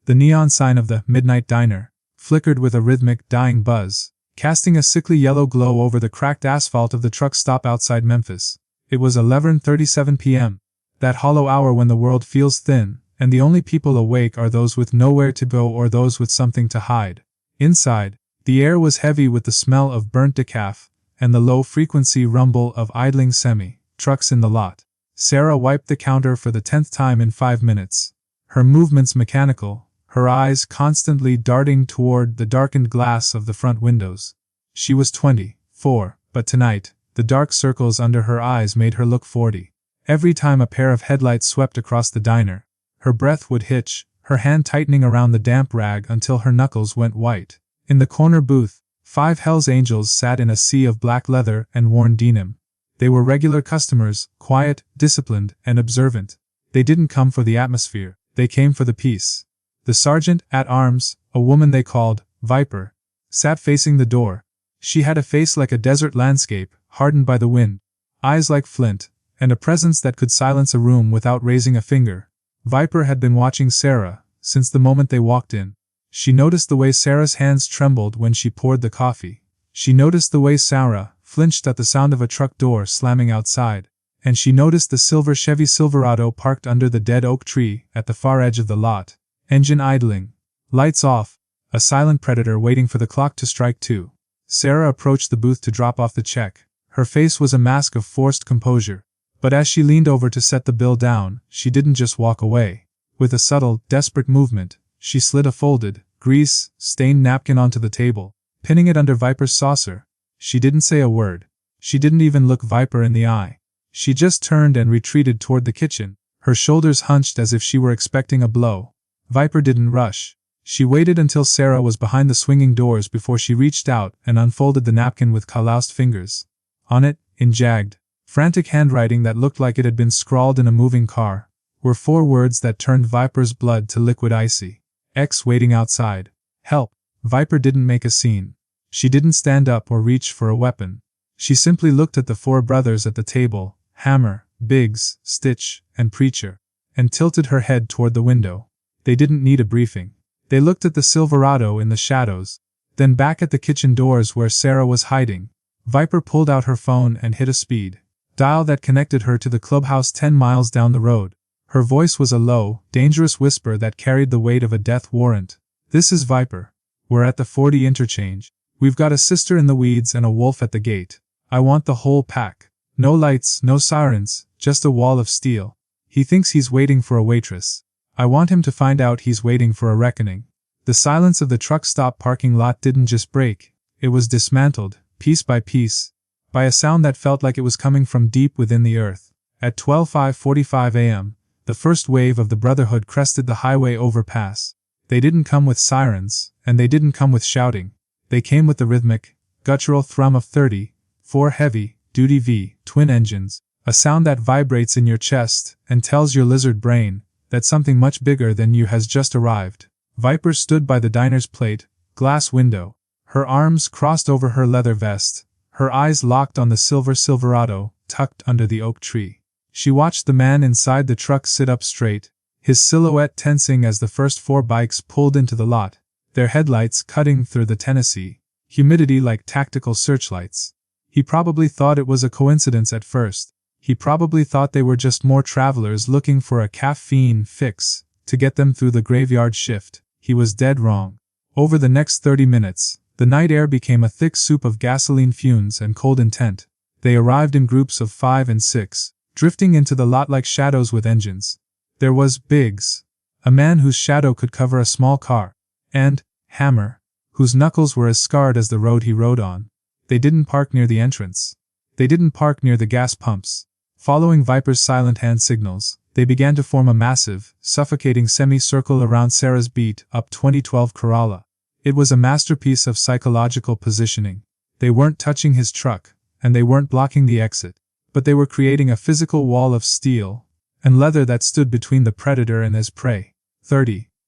The neon sign of the Midnight Diner flickered with a rhythmic, dying buzz, casting a sickly yellow glow over the cracked asphalt of the truck stop outside Memphis. It was 11:37 p.m., that hollow hour when the world feels thin, and the only people awake are those with nowhere to go or those with something to hide. Inside, the air was heavy with the smell of burnt decaf and the low-frequency rumble of idling semi-trucks in the lot. Sarah wiped the counter for the 10th time in 5 minutes, her movements mechanical, her eyes constantly darting toward the darkened glass of the front windows. She was 24, but tonight, the dark circles under her eyes made her look 40. Every time a pair of headlights swept across the diner, her breath would hitch, her hand tightening around the damp rag until her knuckles went white. In the corner booth, 5 Hells Angels sat in a sea of black leather and worn denim. They were regular customers, quiet, disciplined, and observant. They didn't come for the atmosphere, they came for the peace. The sergeant-at-arms, a woman they called Viper, sat facing the door. She had a face like a desert landscape, hardened by the wind, eyes like flint, and a presence that could silence a room without raising a finger. Viper had been watching Sarah since the moment they walked in. She noticed the way Sarah's hands trembled when she poured the coffee. She noticed the way Sarah flinched at the sound of a truck door slamming outside. And she noticed the silver Chevy Silverado parked under the dead oak tree at the far edge of the lot. Engine idling. Lights off. A silent predator waiting for the clock to strike 2. Sarah approached the booth to drop off the check. Her face was a mask of forced composure. But as she leaned over to set the bill down, she didn't just walk away. With a subtle, desperate movement, she slid a folded, grease-stained napkin onto the table, pinning it under Viper's saucer. She didn't say a word. She didn't even look Viper in the eye. She just turned and retreated toward the kitchen, her shoulders hunched as if she were expecting a blow. Viper didn't rush. She waited until Sarah was behind the swinging doors before she reached out and unfolded the napkin with calloused fingers. On it, in jagged, frantic handwriting that looked like it had been scrawled in a moving car, were 4 words that turned Viper's blood to liquid icy. X waiting outside. Help. Viper didn't make a scene. She didn't stand up or reach for a weapon. She simply looked at the 4 brothers at the table, Hammer, Biggs, Stitch, and Preacher, and tilted her head toward the window. They didn't need a briefing. They looked at the Silverado in the shadows, then back at the kitchen doors where Sarah was hiding. Viper pulled out her phone and hit a speed dial that connected her to the clubhouse 10 miles down the road. Her voice was a low, dangerous whisper that carried the weight of a death warrant. This is Viper. We're at the 40 interchange. We've got a sister in the weeds and a wolf at the gate. I want the whole pack. No lights, no sirens, just a wall of steel. He thinks he's waiting for a waitress. I want him to find out he's waiting for a reckoning. The silence of the truck stop parking lot didn't just break. It was dismantled, piece by piece, by a sound that felt like it was coming from deep within the earth. At 12:45 a.m., the first wave of the Brotherhood crested the highway overpass. They didn't come with sirens, and they didn't come with shouting. They came with the rhythmic, guttural thrum of 4 heavy-duty V-twin engines, a sound that vibrates in your chest and tells your lizard brain that something much bigger than you has just arrived. Viper stood by the diner's plate, glass window, her arms crossed over her leather vest, her eyes locked on the silver Silverado tucked under the oak tree. She watched the man inside the truck sit up straight, his silhouette tensing as the first 4 bikes pulled into the lot, their headlights cutting through the Tennessee humidity like tactical searchlights. He probably thought it was a coincidence at first. He probably thought they were just more travelers looking for a caffeine fix to get them through the graveyard shift. He was dead wrong. Over the next 30 minutes, the night air became a thick soup of gasoline fumes and cold intent. They arrived in groups of 5 and 6, drifting into the lot like shadows with engines. There was Biggs, a man whose shadow could cover a small car, and Hammer, whose knuckles were as scarred as the road he rode on. They didn't park near the entrance. They didn't park near the gas pumps. Following Viper's silent hand signals, they began to form a massive, suffocating semicircle around Sarah's beat-up 2012 Corolla. It was a masterpiece of psychological positioning. They weren't touching his truck, and they weren't blocking the exit, but they were creating a physical wall of steel and leather that stood between the predator and his prey.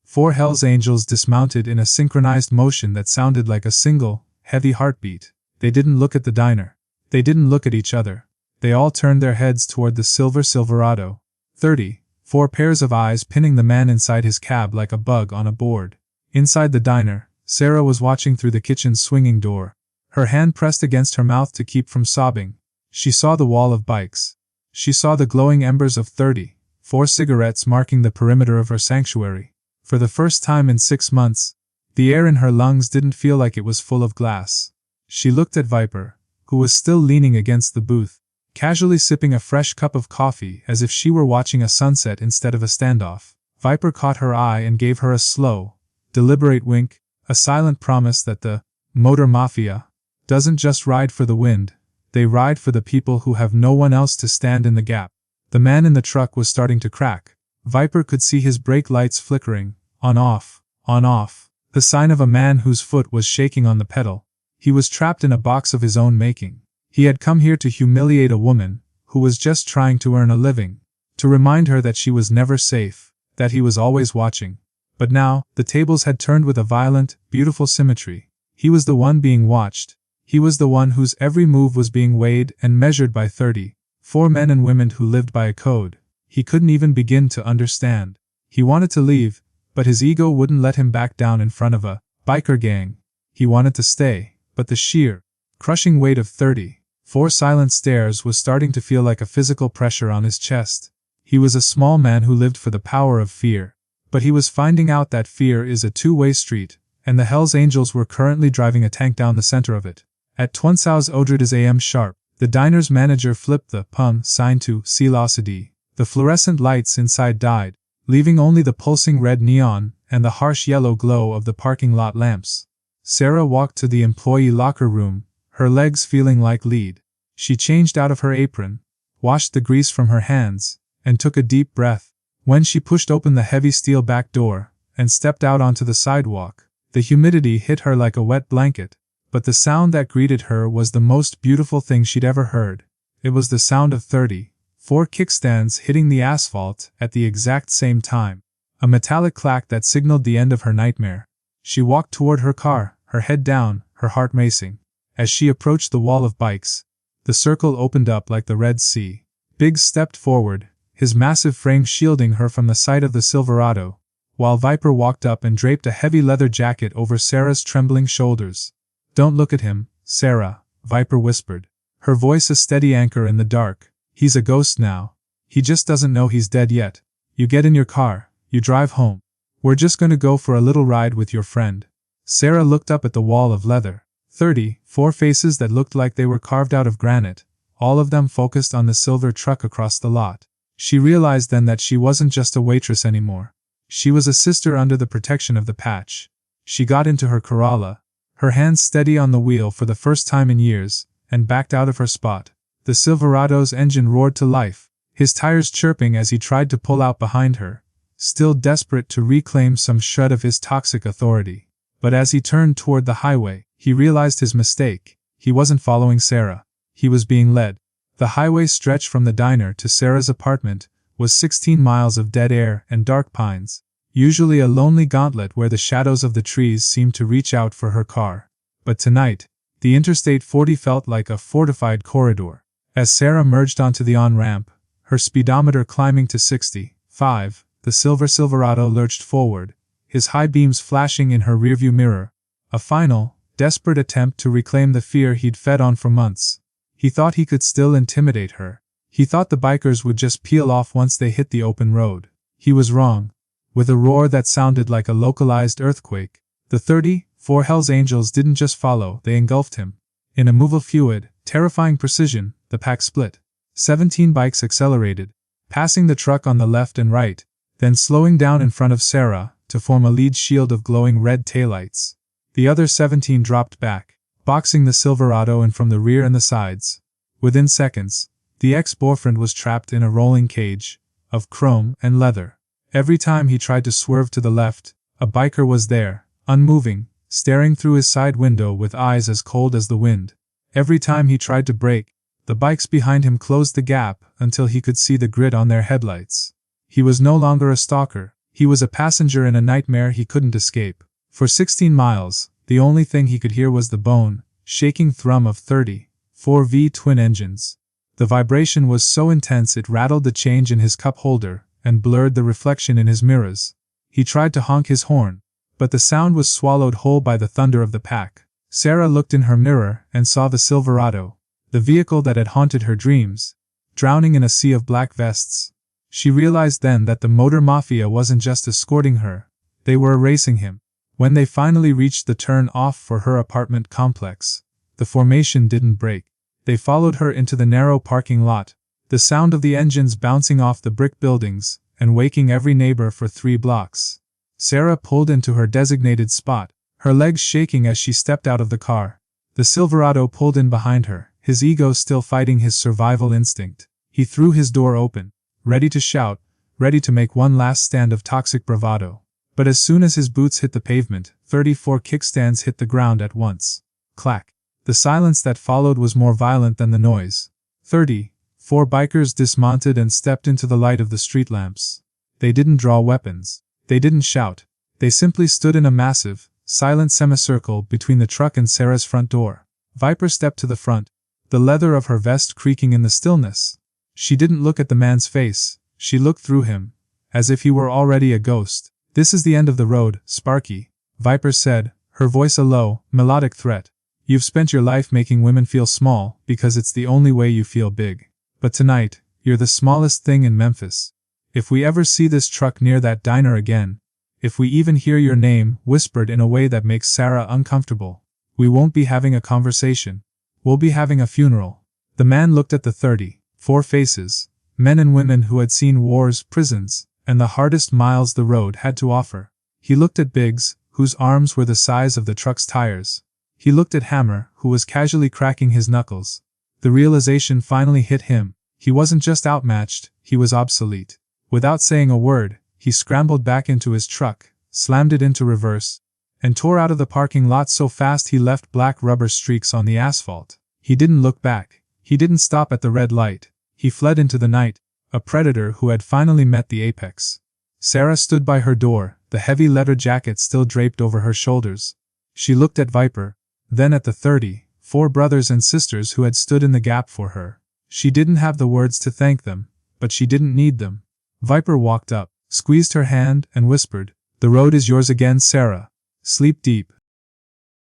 4 Hells Angels dismounted in a synchronized motion that sounded like a single, heavy heartbeat. They didn't look at the diner. They didn't look at each other. They all turned their heads toward the silver Silverado. 4 pairs of eyes pinning the man inside his cab like a bug on a board. Inside the diner, Sarah was watching through the kitchen's swinging door, her hand pressed against her mouth to keep from sobbing. She saw the wall of bikes. She saw the glowing embers of 34 cigarettes marking the perimeter of her sanctuary. For the first time in 6 months, the air in her lungs didn't feel like it was full of glass. She looked at Viper, who was still leaning against the booth, casually sipping a fresh cup of coffee as if she were watching a sunset instead of a standoff. Viper caught her eye and gave her a slow, deliberate wink, a silent promise that the Motor Mafia doesn't just ride for the wind, they ride for the people who have no one else to stand in the gap. The man in the truck was starting to crack. Viper could see his brake lights flickering, on off, the sign of a man whose foot was shaking on the pedal. He was trapped in a box of his own making. He had come here to humiliate a woman who was just trying to earn a living, to remind her that she was never safe, that he was always watching. But now, the tables had turned with a violent, beautiful symmetry. He was the one being watched. He was the one whose every move was being weighed and measured by 34 men and women who lived by a code he couldn't even begin to understand. He wanted to leave, but his ego wouldn't let him back down in front of a biker gang. He wanted to stay, but the sheer, crushing weight of 34 silent stares was starting to feel like a physical pressure on his chest. He was a small man who lived for the power of fear, but he was finding out that fear is a two-way street, and the Hells Angels were currently driving a tank down the center of it. At 20:00 a.m. sharp, the diner's manager flipped the PUM sign to Celosity. The fluorescent lights inside died, leaving only the pulsing red neon and the harsh yellow glow of the parking lot lamps. Sarah walked to the employee locker room, her legs feeling like lead. She changed out of her apron, washed the grease from her hands, and took a deep breath. When she pushed open the heavy steel back door and stepped out onto the sidewalk, the humidity hit her like a wet blanket. But the sound that greeted her was the most beautiful thing she'd ever heard. It was the sound of 34 kickstands hitting the asphalt at the exact same time, a metallic clack that signaled the end of her nightmare. She walked toward her car, her head down, her heart racing. As she approached the wall of bikes, the circle opened up like the Red Sea. Biggs stepped forward, his massive frame shielding her from the sight of the Silverado, while Viper walked up and draped a heavy leather jacket over Sarah's trembling shoulders. "Don't look at him, Sarah," Viper whispered, her voice a steady anchor in the dark. "He's a ghost now. He just doesn't know he's dead yet. You get in your car, you drive home. We're just gonna go for a little ride with your friend." Sarah looked up at the wall of leather. 34 faces that looked like they were carved out of granite, all of them focused on the silver truck across the lot. She realized then that she wasn't just a waitress anymore. She was a sister under the protection of the patch. She got into her Corolla, her hands steady on the wheel for the first time in years, and backed out of her spot. The Silverado's engine roared to life, his tires chirping as he tried to pull out behind her, still desperate to reclaim some shred of his toxic authority. But as he turned toward the highway, he realized his mistake. He wasn't following Sarah. He was being led. The highway stretch from the diner to Sarah's apartment was 16 miles of dead air and dark pines, usually a lonely gauntlet where the shadows of the trees seemed to reach out for her car. But tonight, the Interstate 40 felt like a fortified corridor. As Sarah merged onto the on-ramp, her speedometer climbing to 65, the silver Silverado lurched forward, his high beams flashing in her rearview mirror, a final, desperate attempt to reclaim the fear he'd fed on for months. He thought he could still intimidate her. He thought the bikers would just peel off once they hit the open road. He was wrong. With a roar that sounded like a localized earthquake, the 34 Hells Angels didn't just follow, they engulfed him. In a move of fluid, terrifying precision, the pack split. 17 bikes accelerated, passing the truck on the left and right, then slowing down in front of Sarah to form a lead shield of glowing red taillights. The other 17 dropped back, boxing the Silverado in from the rear and the sides. Within seconds, the ex-boyfriend was trapped in a rolling cage of chrome and leather. Every time he tried to swerve to the left, a biker was there, unmoving, staring through his side window with eyes as cold as the wind. Every time he tried to brake, the bikes behind him closed the gap until he could see the grit on their headlights. He was no longer a stalker, he was a passenger in a nightmare he couldn't escape. For 16 miles, the only thing he could hear was the bone-shaking thrum of 34 V twin engines. The vibration was so intense it rattled the change in his cup holder and blurred the reflection in his mirrors. He tried to honk his horn, but the sound was swallowed whole by the thunder of the pack. Sarah looked in her mirror and saw the Silverado, the vehicle that had haunted her dreams, drowning in a sea of black vests. She realized then that the Motor Mafia wasn't just escorting her, they were erasing him. When they finally reached the turn-off for her apartment complex, the formation didn't break. They followed her into the narrow parking lot, the sound of the engines bouncing off the brick buildings and waking every neighbor for 3 blocks. Sarah pulled into her designated spot, her legs shaking as she stepped out of the car. The Silverado pulled in behind her, his ego still fighting his survival instinct. He threw his door open, ready to shout, ready to make one last stand of toxic bravado. But as soon as his boots hit the pavement, 34 kickstands hit the ground at once. Clack. The silence that followed was more violent than the noise. 34 bikers dismounted and stepped into the light of the street lamps. They didn't draw weapons. They didn't shout. They simply stood in a massive, silent semicircle between the truck and Sarah's front door. Viper stepped to the front, the leather of her vest creaking in the stillness. She didn't look at the man's face, she looked through him, as if he were already a ghost. "This is the end of the road, Sparky," Viper said, her voice a low, melodic threat. "You've spent your life making women feel small because it's the only way you feel big. But tonight, you're the smallest thing in Memphis. If we ever see this truck near that diner again, if we even hear your name whispered in a way that makes Sarah uncomfortable, we won't be having a conversation. We'll be having a funeral." The man looked at the 34 faces, men and women who had seen wars, prisons, and the hardest miles the road had to offer. He looked at Biggs, whose arms were the size of the truck's tires. He looked at Hammer, who was casually cracking his knuckles. The realization finally hit him. He wasn't just outmatched, he was obsolete. Without saying a word, he scrambled back into his truck, slammed it into reverse, and tore out of the parking lot so fast he left black rubber streaks on the asphalt. He didn't look back. He didn't stop at the red light. He fled into the night, a predator who had finally met the apex. Sarah stood by her door, the heavy leather jacket still draped over her shoulders. She looked at Viper, then at the 34 brothers and sisters who had stood in the gap for her. She didn't have the words to thank them, but she didn't need them. Viper walked up, squeezed her hand, and whispered, "The road is yours again, Sarah. Sleep deep,